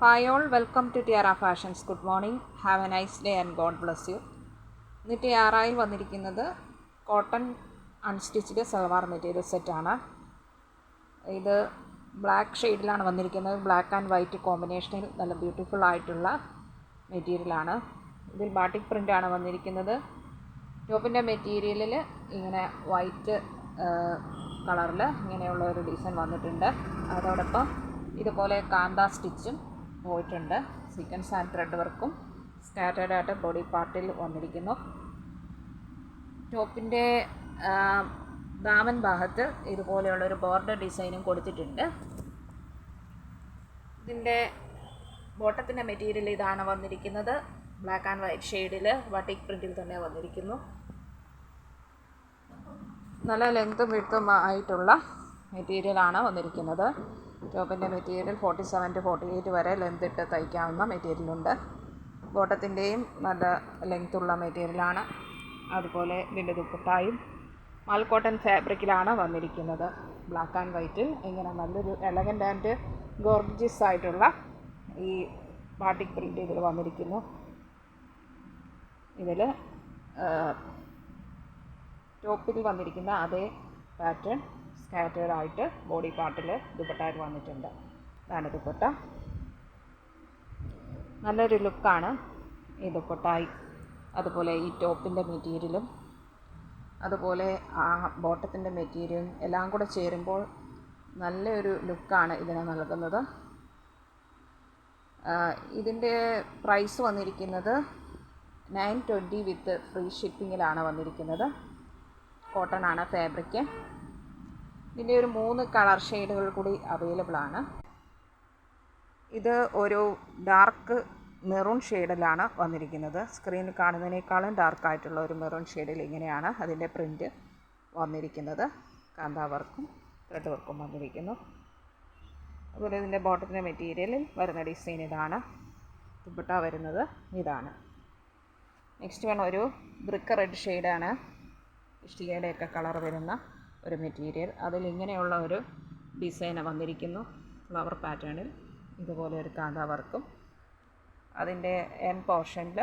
Hi all, welcome to Tiara Fashions. Good morning. Have a nice day and God bless you. ഇന്ന് ടിയാറയിൽ വന്നിരിക്കുന്നത് cotton unstitched salwar material സെറ്റാണ്. ഇത് black ഷെയ്ഡിലാണ് വന്നിരിക്കുന്നത്. Black and white കോമ്പിനേഷനിൽ നല്ല ബ്യൂട്ടിഫുൾ ആയിട്ടുള്ള മെറ്റീരിയലാണ്. ഇതിൽ ബാട്ടിക് പ്രിൻ്റാണ് വന്നിരിക്കുന്നത്. ടോപ്പിൻ്റെ മെറ്റീരിയലിൽ ഇങ്ങനെ വൈറ്റ് കളറിൽ ഇങ്ങനെയുള്ള ഒരു ഡിസൈൻ വന്നിട്ടുണ്ട്. അതോടൊപ്പം ഇതുപോലെ കാന്ത സ്റ്റിച്ചും പോയിട്ടുണ്ട്. സീക്വൻസ് ആൻഡ് ത്രെഡ് വർക്കും സ്കാറ്റേർഡ് ആയിട്ട് ബോഡി പാർട്ടിൽ വന്നിരിക്കുന്നു. ടോപ്പിൻ്റെ ദാമൻ ഭാഗത്ത് ഇതുപോലെയുള്ളൊരു ബോർഡർ ഡിസൈനും കൊടുത്തിട്ടുണ്ട്. ഇതിൻ്റെ ബോട്ടത്തിൻ്റെ മെറ്റീരിയൽ ഇതാണ് വന്നിരിക്കുന്നത്. ബ്ലാക്ക് ആൻഡ് വൈറ്റ് ഷെയ്ഡിൽ ബാട്ടിക് പ്രിൻറ്റിൽ തന്നെ വന്നിരിക്കുന്നു. നല്ല ലെങ്ത്തും വിഡ്ത്തും ആയിട്ടുള്ള മെറ്റീരിയലാണ് വന്നിരിക്കുന്നത്. ടോപ്പിൻ്റെ മെറ്റീരിയൽ 47 to 48 വരെ ലെങ്ത് ഇട്ട് തയ്ക്കാവുന്ന മെറ്റീരിയലുണ്ട്. ബോട്ടത്തിൻ്റെയും നല്ല ലെങ്ത്തുള്ള മെറ്റീരിയലാണ്. അതുപോലെ ഇതിൻ്റെ ദുപ്പട്ടായും മാൽക്കോട്ടൺ ഫാബ്രിക്കിലാണ് വന്നിരിക്കുന്നത്. ബ്ലാക്ക് ആൻഡ് വൈറ്റിൽ ഇങ്ങനെ നല്ലൊരു എലഗൻ്റ് ആൻഡ് ഗോർജിയസ് ആയിട്ടുള്ള ഈ ബാട്ടിക് പ്രിൻ്റ് ഇതിൽ വന്നിരിക്കുന്നു. ഇതിൽ ടോപ്പിൽ വന്നിരിക്കുന്ന അതേ പാറ്റേൺ സ്കാറ്റേർഡ് ആയിട്ട് ബോഡി പാർട്ടിൽ ദുപ്പട്ടയിൽ വന്നിട്ടുണ്ട്. ഇതാണ് ദുപ്പട്ട. നല്ലൊരു ലുക്കാണ് ഈ ദുപ്പട്ടായി. അതുപോലെ ഈ ടോപ്പിൻ്റെ മെറ്റീരിയലും അതുപോലെ ആ ബോട്ടത്തിൻ്റെ മെറ്റീരിയലും എല്ലാം കൂടെ ചേരുമ്പോൾ നല്ലൊരു ലുക്കാണ് ഇതിന് നൽകുന്നത്. ഇതിൻ്റെ പ്രൈസ് വന്നിരിക്കുന്നത് 920 വിത്ത് ഫ്രീ ഷിപ്പിങ്ങിലാണ് വന്നിരിക്കുന്നത്. കോട്ടൺ ആണ് ഫാബ്രിക്ക്. ഇതിൻ്റെ ഒരു 3 കളർ ഷെയ്ഡുകൾ കൂടി അവൈലബിൾ ആണ്. ഇത് ഒരു ഡാർക്ക് മെറൂൺ ഷെയ്ഡിലാണ് വന്നിരിക്കുന്നത്. സ്ക്രീനിൽ കാണുന്നതിനേക്കാളും ഡാർക്കായിട്ടുള്ള ഒരു മെറൂൺ ഷെയ്ഡിൽ ഇങ്ങനെയാണ് അതിൻ്റെ പ്രിൻ്റ് വന്നിരിക്കുന്നത്. കാന്ത വർക്കും ത്രെഡ് വർക്കും വന്നിരിക്കുന്നു. അതുപോലെ ഇതിൻ്റെ ബോട്ടത്തിൻ്റെ മെറ്റീരിയലിൽ വരുന്ന ഡിസൈൻ ഇതാണ്. ദുപ്പട്ട വരുന്നത് ഇതാണ്. നെക്സ്റ്റ് വേണം ഒരു ബ്രിക്ക് റെഡ് ഷെയ്ഡാണ്. ഇഷ്ടികയുടെയൊക്കെ കളർ വരുന്ന ഒരു മെറ്റീരിയൽ. അതിൽ ഇങ്ങനെയുള്ള ഒരു ഡിസൈൻ വന്നിരിക്കുന്നു. ഫ്ലവർ പാറ്റേണിൽ ഇതുപോലെ ഒരു കാന്ത വർക്കും അതിൻ്റെ എൻ പോർഷനിൽ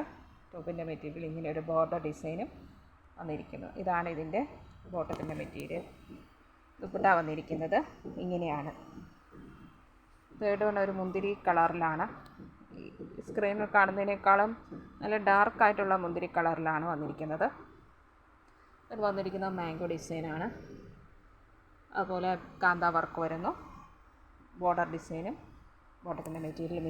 ടോപ്പിൻ്റെ മെറ്റീരിയൽ ഇങ്ങനെ ഒരു ബോർഡർ ഡിസൈനും വന്നിരിക്കുന്നു. ഇതാണ് ഇതിൻ്റെ ബോട്ടത്തിൻ്റെ മെറ്റീരിയൽ. ദുപ്പട്ട വന്നിരിക്കുന്നത് ഇങ്ങനെയാണ്. തേർഡ് വൺ ഒരു മുന്തിരി കളറിലാണ്. സ്ക്രീനിൽ കാണുന്നതിനേക്കാളും നല്ല ഡാർക്കായിട്ടുള്ള മുന്തിരി കളറിലാണ് വന്നിരിക്കുന്നത്. അത് വന്നിരിക്കുന്ന മാംഗോ ഡിസൈനാണ്. അതുപോലെ കാന്ത വർക്ക് വരുന്നു. ബോർഡർ ഡിസൈനും ബോട്ടത്തിൻ്റെ മെറ്റീരിയലും